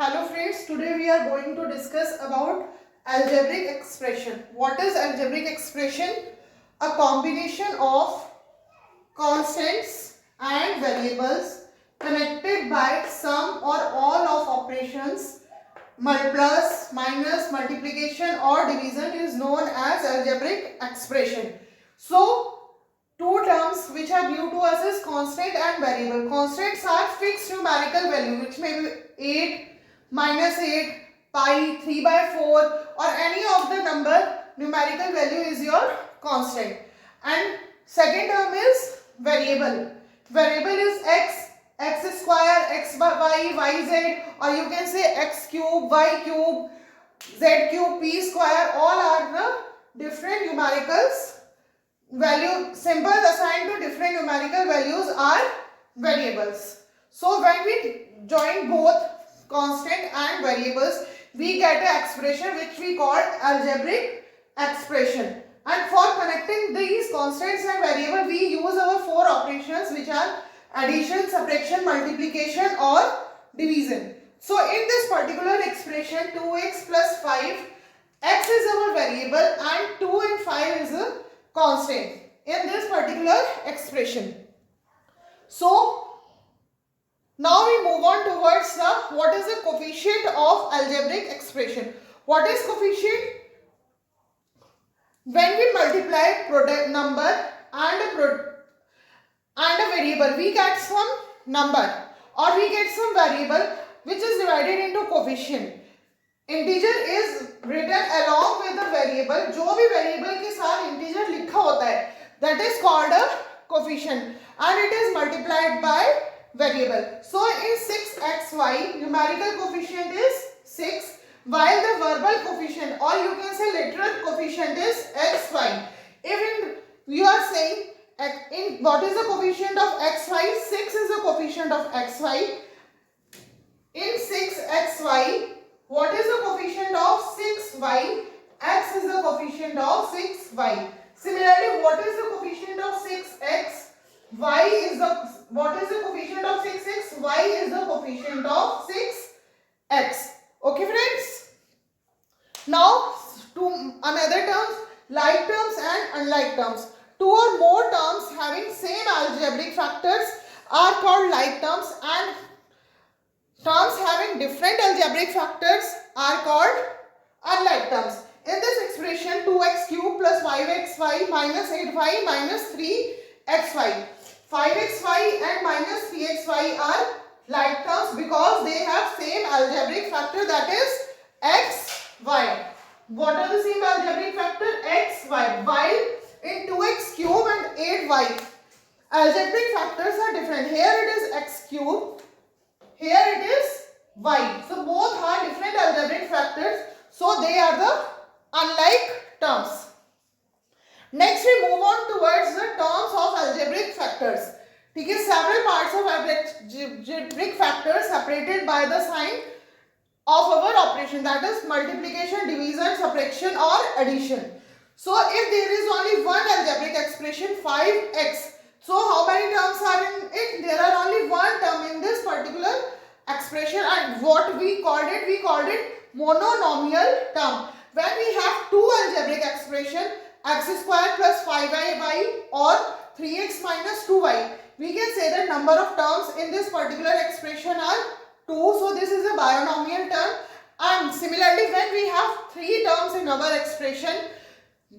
Hello friends, today we are going to discuss about algebraic expression. What is algebraic expression? A combination of constants and variables connected by sum or all of operations, plus, minus, multiplication or division is known as algebraic expression. So, two terms which are new to us is constant and variable. Constants are fixed numerical value which may be 8, -8, pi, 3 by 4 or any of the number numerical value is your constant. And second term is variable. Variable is x square, x by y, z, or you can say x cube, y cube, z cube, p square. All are the different numericals. Value symbols assigned to different numerical values are variables. So when we join both constant and variables, we get an expression which we call algebraic expression. And for connecting these constants and variables, we use our four operations which are addition, subtraction, multiplication or division. So in this particular expression, 2x plus 5, x is our variable and 2 and 5 is a constant in this particular expression. So now we move on towards what is the coefficient of algebraic expression. What is coefficient? When we multiply product number and a variable, we get some number or we get some variable which is divided into coefficient. Integer is written along with the variable. जो भी variable के साथ integer लिखा होता है, that is called a coefficient and it is multiplied by variable. So in 6xy, numerical coefficient is 6, while the verbal coefficient or you can say literal coefficient is xy. If you are saying in what is the coefficient of xy, 6 is the coefficient of xy. In 6xy, what is the coefficient of 6y? X is the coefficient of 6y. Similarly, what is the coefficient of 6x? Y is what is the coefficient of 6x? Y is the coefficient of 6x. Okay friends? Now to another terms, like terms and unlike terms. Two or more terms having same algebraic factors are called like terms and terms having different algebraic factors are called unlike terms. In this expression, 2x cube plus 5xy minus 8y minus 3xy. 5xy and minus 3xy are like terms because they have same algebraic factor, that is xy. What are the same algebraic factor? xy. While in 2x cube and 8y, algebraic factors are different. Here it is x cube. Here it is y. So both are different algebraic factors. So they are the unlike terms. Next we move on towards the terms of algebraic factors. ठीक है, several parts of algebraic factors separated by the sign of our operation, that is multiplication, division, subtraction or addition. So if there is only one algebraic expression 5x, so how many terms are in it? There are only one term in this particular expression and what we called it mononomial term. When we have two algebraic expression, x square plus 5y or 3x minus 2y, we can say the number of terms in this particular expression are 2. So this is a binomial term. And similarly, when we have three terms in our expression,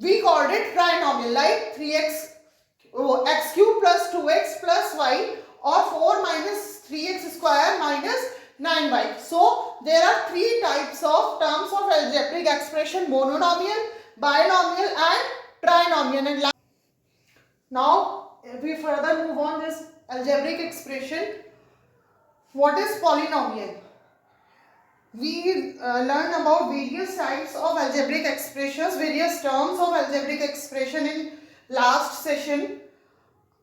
we called it trinomial, like 3x x cube plus 2x plus y or 4 minus 3x square minus 9y. So there are three types of terms of algebraic expression: mononomial, binomial and trinomial. And now we further move on this algebraic expression. What is polynomial? We learned about various types of algebraic expressions, various terms of algebraic expression in last session.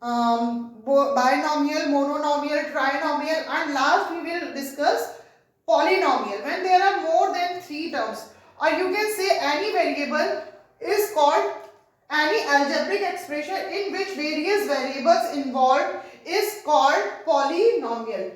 Binomial, mononomial, trinomial, and last we will discuss polynomial. When there are more than three terms, or you can say any variable is called, any algebraic expression in which various variables involved is called polynomial.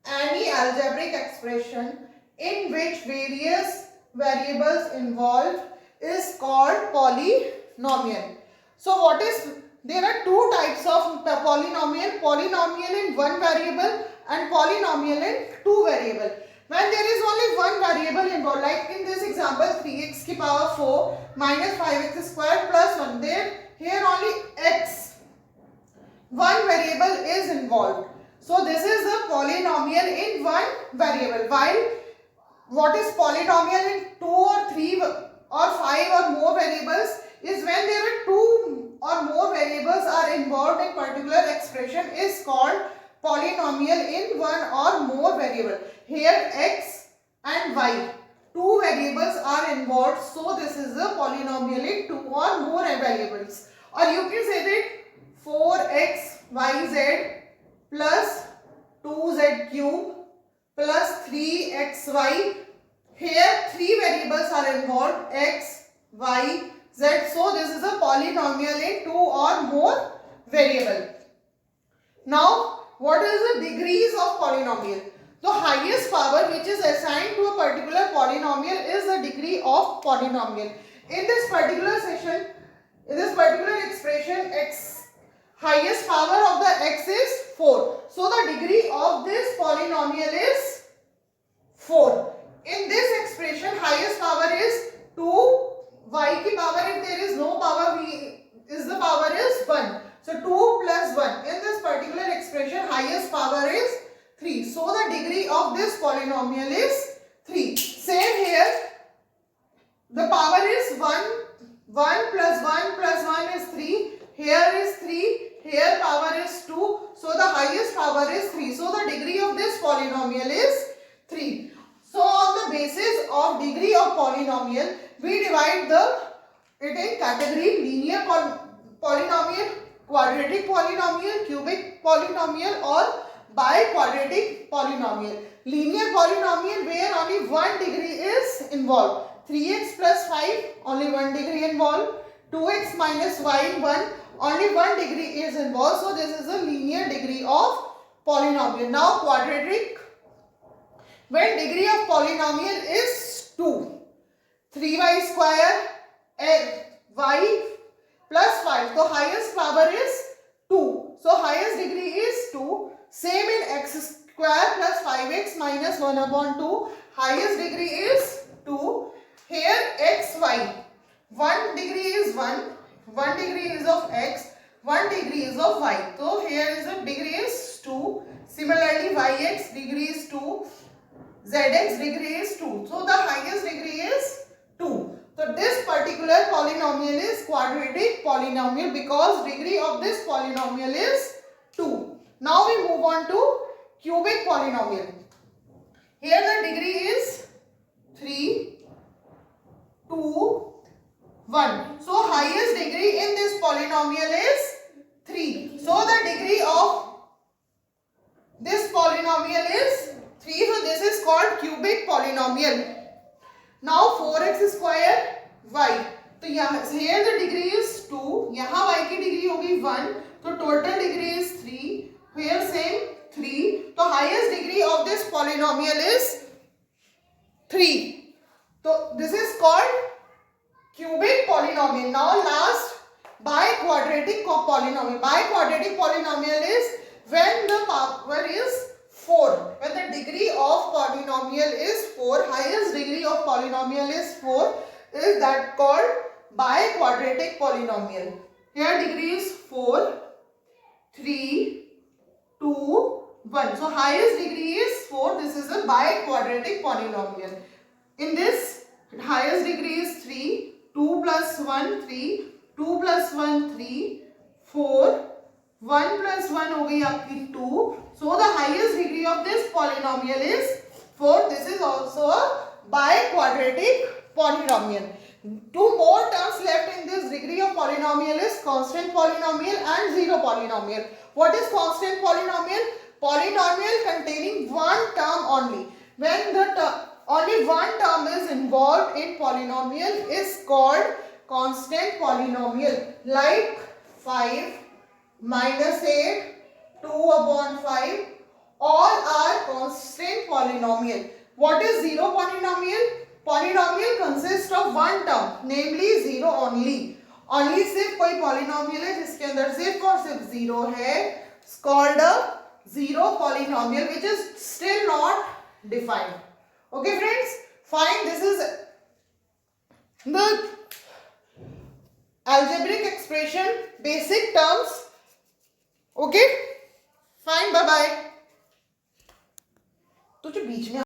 Any algebraic expression in which various variables involved is called polynomial. So what is, there are two types of polynomial, polynomial in one variable and polynomial in two variable. When there is only one variable involved, like in this example 3x की power 4 minus 5x square plus 1, there here only x, one variable is involved. So this is a polynomial in one variable. While what is polynomial in 2 or 3 or 5 or more variables is when there are 2 or more variables are involved in particular expression is called polynomial in one or more variable. Here x and y, two variables are involved, so this is a polynomial in 2 or more variables. Or you can say that 4xyz plus 2z cube plus 3xy. Here three variables are involved, x, y, z. So this is a polynomial in 2 or more variable. Now what is the degrees of polynomial? The highest power which is assigned to a particular polynomial is the degree of polynomial. In this particular session, in this particular expression, x, highest power of the x is 4. So the degree of this polynomial is 4. In this expression, highest power is 2. Y ki power, if there is no power, the power is 1. So 2 plus 1. In this particular expression, highest power is 3. So the degree of this polynomial is 3. Same here. The power is 1. 1 plus 1 plus 1 is 3. Here is 3. Here power is 2. So the highest power is 3. So the degree of this polynomial is 3. So on the basis of degree of polynomial, we divide it in category linear polynomial, quadratic polynomial, cubic polynomial or biquadratic polynomial. Linear polynomial where only one degree is involved. 3x plus 5, only one degree involved. 2x minus y, 1, only one degree is involved. So this is a linear degree of polynomial. Now quadratic, when degree of polynomial is 2. 3y square y plus 5. So highest power is 2. So highest degree is 2. Same in x square plus 5x minus 1 upon 2. Highest degree is 2. Here xy. 1 degree is 1. 1 degree is of x. 1 degree is of y. So here is the degree is 2. Similarly yx degree is 2. Zx degree is 2. So the highest degree is 2. So this particular polynomial is quadratic polynomial because degree of this polynomial is 2. Now we move on to cubic polynomial. Here the degree is 3, 2, 1. So highest degree in this polynomial is 3. So the degree of this polynomial is 3. So this is called cubic polynomial. Now 4x square y. So here the degree is 2. यहाँ y की degree होगी 1. So total degree is 3. Here same 3. So highest degree of this polynomial is 3. So this is called cubic polynomial. Now last, biquadratic polynomial. Biquadratic polynomial is when the power is 4. When the degree of polynomial is 4, highest degree of polynomial is 4, is that called biquadratic polynomial. Here degree is 4, 3, 2, 1. So highest degree is 4. This is a biquadratic polynomial. In this, highest degree is 3. 2 plus 1, 3. 2 plus 1, 3. 4. 1 plus 1 हो गई आपकी 2. So the highest degree of this polynomial is 4. This is also a biquadratic polynomial. Two more terms left in this degree of polynomial is constant polynomial and zero polynomial. What is constant polynomial? Polynomial containing one term only. When only one term is involved in polynomial is called constant polynomial. Like 5 minus 8, 2 upon 5, all are constant polynomial. What is zero polynomial? Polynomial consists of one term, namely zero only. Only सिर्फ कोई polynomial है जिसके अंदर सिर्फ और सिर्फ zero है, called a zero polynomial, which is still not defined. Okay friends, fine. This is the algebraic expression basic terms. Okay, fine. Bye bye. तो जो बीच में